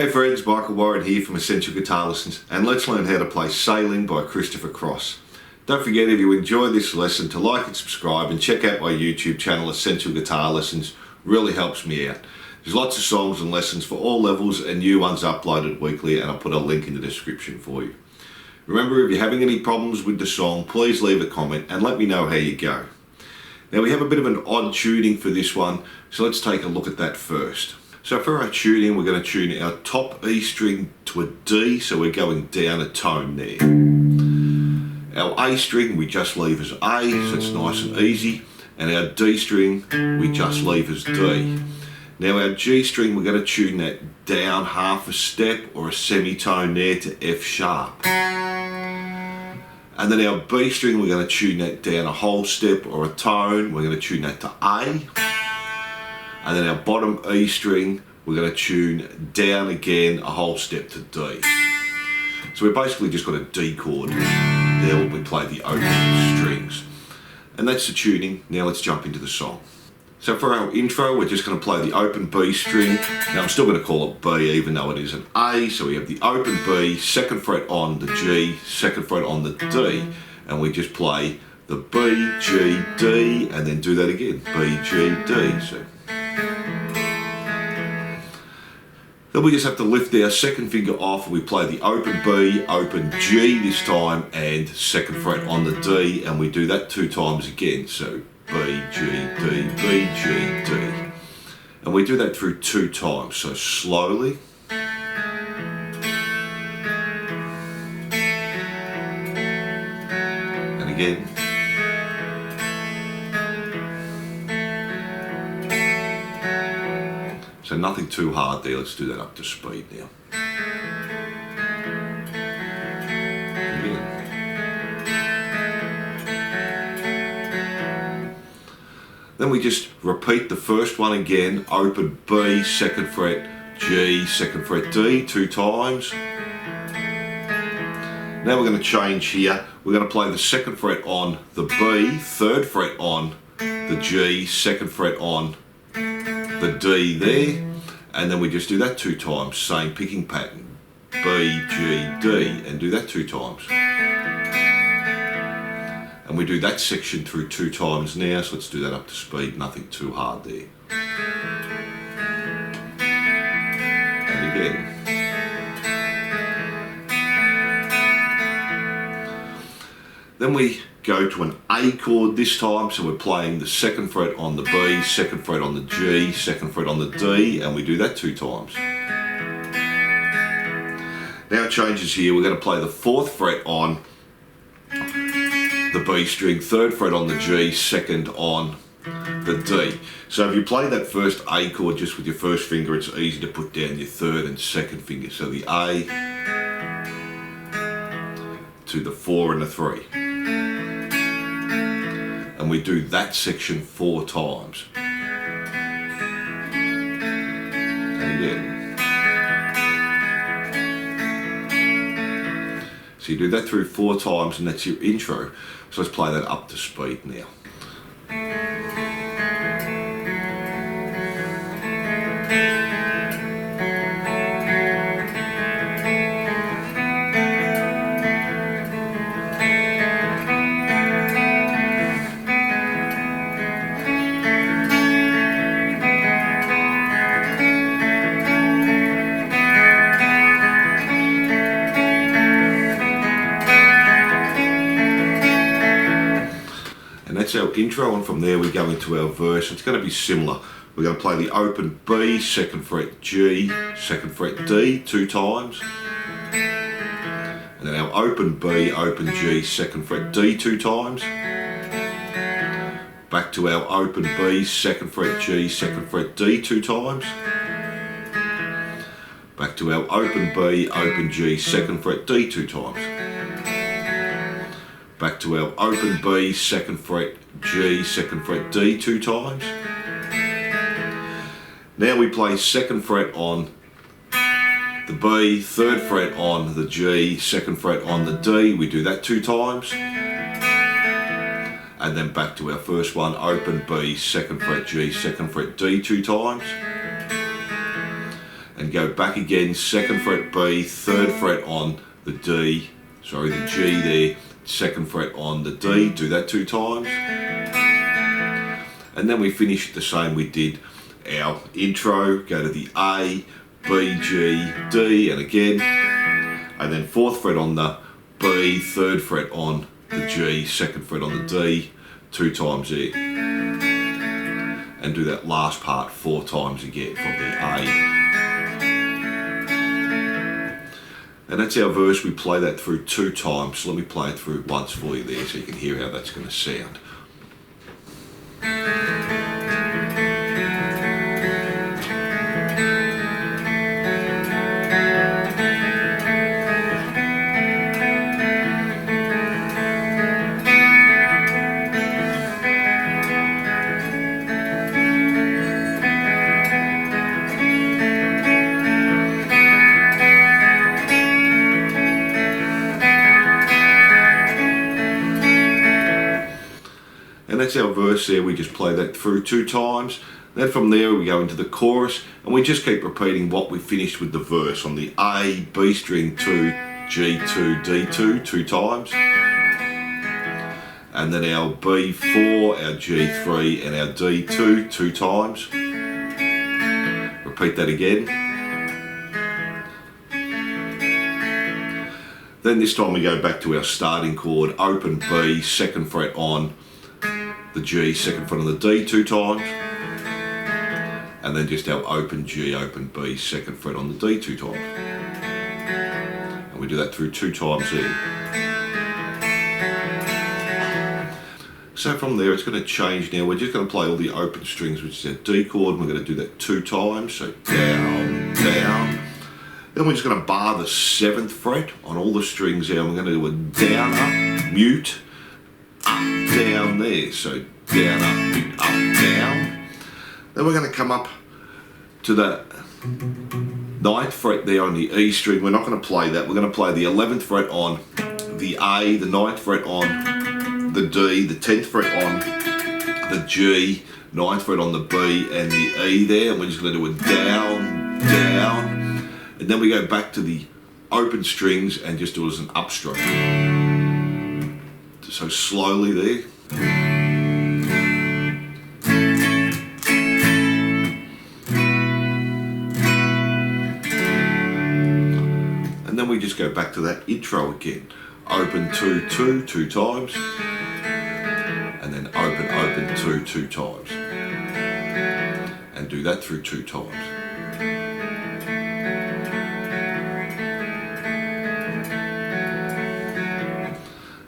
Hey friends, Michael Warren here from Essential Guitar Lessons, and let's learn how to play Sailing by Christopher Cross. Don't forget, if you enjoy this lesson, to like and subscribe and check out my YouTube channel Essential Guitar Lessons. Really helps me out. There's lots of songs and lessons for all levels and new ones uploaded weekly, and I'll put a link in the description for you. Remember, if you're having any problems with the song, please leave a comment and let me know how you go. Now we have a bit of an odd tuning for this one, so let's take a look at that first. So for our tuning, we're going to tune our top E string to a D, so we're going down a tone there. Our A string we just leave as A, so it's nice and easy, and our D string we just leave as D. Now our G string, we're going to tune that down half a step or a semitone there to F sharp. And then our B string, we're going to tune that down a whole step or a tone, we're going to tune that to A. And then our bottom E string, we're going to tune down again a whole step to D. So we've basically just got a D chord there when we play the open strings. And that's the tuning. Now let's jump into the song. So for our intro, we're just going to play the open B string. Now I'm still going to call it B even though it is an A. So we have the open B, second fret on the G, second fret on the D. And we just play the B, G, D, and then do that again. B, G, D. So then we just have to lift our second finger off and we play the open B, open G this time, and second fret on the D, and we do that 2 times again. So B, G, D, B, G, D. And we do that through 2 times, so slowly. And again. So nothing too hard there, let's do that up to speed now. Again. Then we just repeat the first one again, open B, second fret G, second fret D 2 times. Now we're going to change here, we're going to play the second fret on the B, third fret on the G, second fret on the D there, and then we just do that 2 times, same picking pattern, B, G, D, and do that 2 times. And we do that section through 2 times now, so let's do that up to speed, nothing too hard there. And again. Then we go to an A chord this time, so we're playing the second fret on the B, second fret on the G, second fret on the D, and we do that 2 times. Now it changes here, we're going to play the 4th fret on the B string, 3rd fret on the G, 2nd on the D. So if you play that first A chord just with your first finger, it's easy to put down your 3rd and 2nd finger. So the A to the 4 and the 3. And we do that section 4 times. And again. So you do that through 4 times and that's your intro. So let's play that up to speed now. That's our intro, and from there we go into our verse. It's going to be similar. We're going to play the open B, second fret G, second fret D 2 times. And then our open B, open G, second fret D 2 times. Back to our open B, second fret G, second fret D 2 times. Back to our open B, open G, second fret D 2 times. Back to our open B, second fret G, second fret D 2 times. Now we play second fret on the B, third fret on the G, second fret on the D. We do that 2 times. And then back to our first one, open B, second fret G, second fret D 2 times. and go back again, 2nd fret B, 3rd fret on the D, sorry, the G there, 2nd fret on the D, do that 2 times. And then we finish the same we did our intro, go to the A, B, G, D, and again, and then 4th fret on the B, 3rd fret on the G, 2nd fret on the D, 2 times there. And do that last part 4 times again from the A. And that's our verse. We play that through 2 times. So let me play it through once for you there so you can hear how that's going to sound. And that's our verse there. We just play that through 2 times. Then from there we go into the chorus, and we just keep repeating what we finished with the verse on the A, B string 2, G2, D2 2 times. And then our B4, our G3 and our D2 2 times. Repeat that again. Then this time we go back to our starting chord, open B, 2nd fret on the G, 2nd fret on the D 2 times, and then just our open G, open B, 2nd fret on the D 2 times, and we do that through 2 times there. So from there it's going to change now. We're just going to play all the open strings, which is our D chord, and we're going to do that 2 times, so down, down. Then we're just going to bar the 7th fret on all the strings there, and we're going to do a down, up, mute, up, down there, so down, up, mute, up, down. Then we're going to come up to the 9th fret there on the E string. We're not going to play that. We're going to play the 11th fret on the A, the 9th fret on the D, the 10th fret on the G, 9th fret on the B and the E there, and we're just going to do a down, down, and then we go back to the open strings and just do it as an upstroke. So slowly there. And then we just go back to that intro again. Open 2, 2, 2 times. And then open, open 2, 2 times. And do that through 2 times.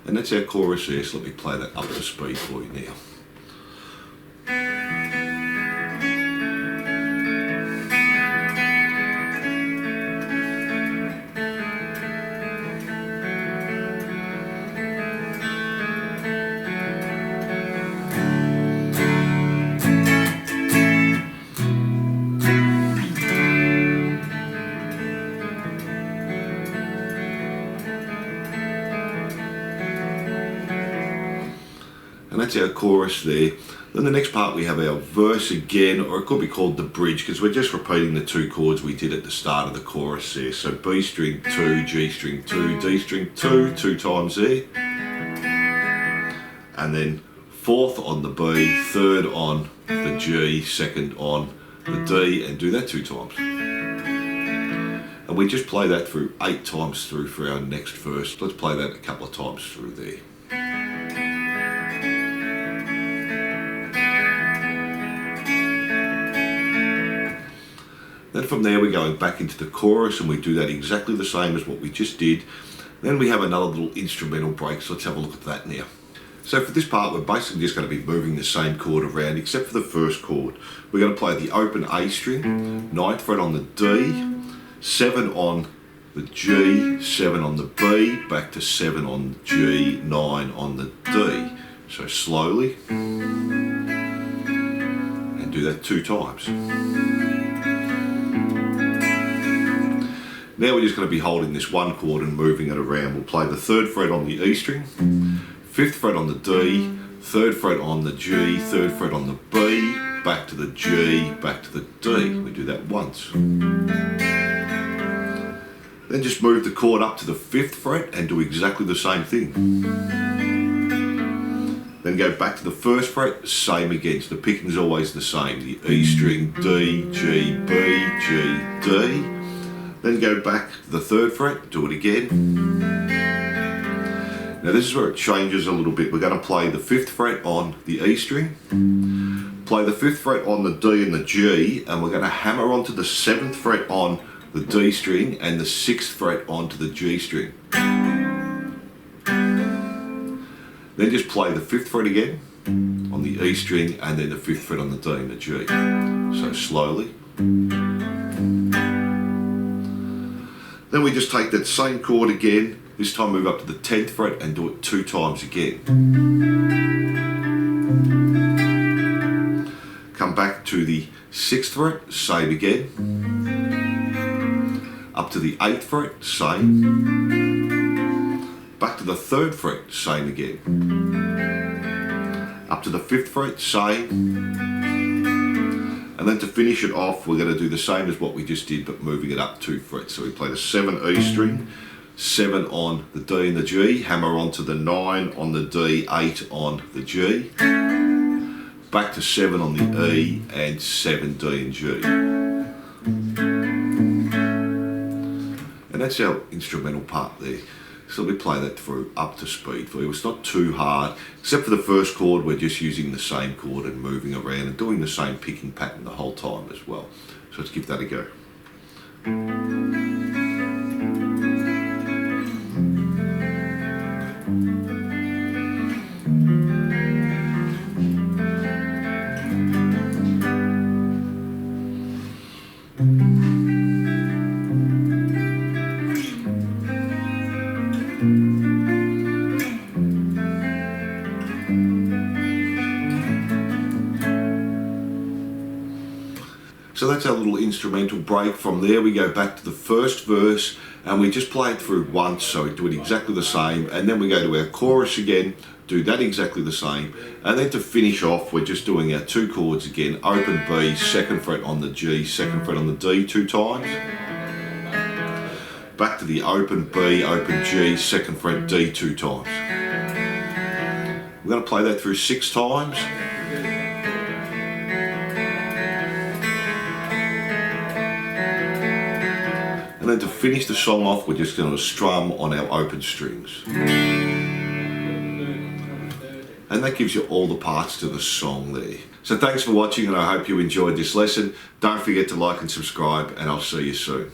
And that's our chorus there, so let me play that up to speed for you now. And that's our chorus there. Then the next part we have our verse again, or it could be called the bridge, because we're just repeating the 2 chords we did at the start of the chorus there. So B string 2, G string 2, D string 2, 2 times there. And then 4th on the B, 3rd on the G, 2nd on the D, and do that 2 times. And we just play that through 8 times through for our next verse. Let's play that a couple of times through there. Then from there we're going back into the chorus, and we do that exactly the same as what we just did. Then we have another little instrumental break, so let's have a look at that now. So for this part we're basically just going to be moving the same chord around except for the first chord. We're going to play the open A string, 9th fret on the D, 7 on the G, 7 on the B, back to 7 on the G, 9 on the D. So slowly, and do that 2 times. Now we're just going to be holding this one chord and moving it around. We'll play the 3rd fret on the E string, 5th fret on the D, third fret on the G, third fret on the B, back to the G, back to the D. We do that once. Then just move the chord up to the 5th fret and do exactly the same thing. Then go back to the 1st fret, same again. So the picking's always the same. The E string, D, G, B, G, D. Then go back to the 3rd fret, do it again. Now this is where it changes a little bit. We're going to play the 5th fret on the E string, play the 5th fret on the D and the G, and we're going to hammer onto the 7th fret on the D string and the 6th fret onto the G string. Then just play the 5th fret again on the E string and then the 5th fret on the D and the G. So slowly. Then we just take that same chord again, this time move up to the 10th fret and do it 2 times again. Come back to the 6th fret, same again. Up to the 8th fret, same. Back to the 3rd fret, same again. Up to the 5th fret, same. And then to finish it off, we're going to do the same as what we just did, but moving it up 2 frets. So we play the 7 E string, 7 on the D and the G, hammer onto the 9 on the D, 8 on the G, back to 7 on the E and 7 D and G. And that's our instrumental part there. So we play that through up to speed for you. It's not too hard, except for the first chord. We're just using the same chord and moving around and doing the same picking pattern the whole time as well. So let's give that a go. So that's our little instrumental break. From there we go back to the first verse and we just play it through once, so we do it exactly the same, and then we go to our chorus again, do that exactly the same, and then to finish off we're just doing our 2 chords again, open B, 2nd fret on the G, 2nd fret on the D 2 times, back to the open B, open G, 2nd fret D 2 times. We're going to play that through 6 times. And then to finish the song off, we're just going to strum on our open strings. And that gives you all the parts to the song there. So thanks for watching, and I hope you enjoyed this lesson. Don't forget to like and subscribe, and I'll see you soon.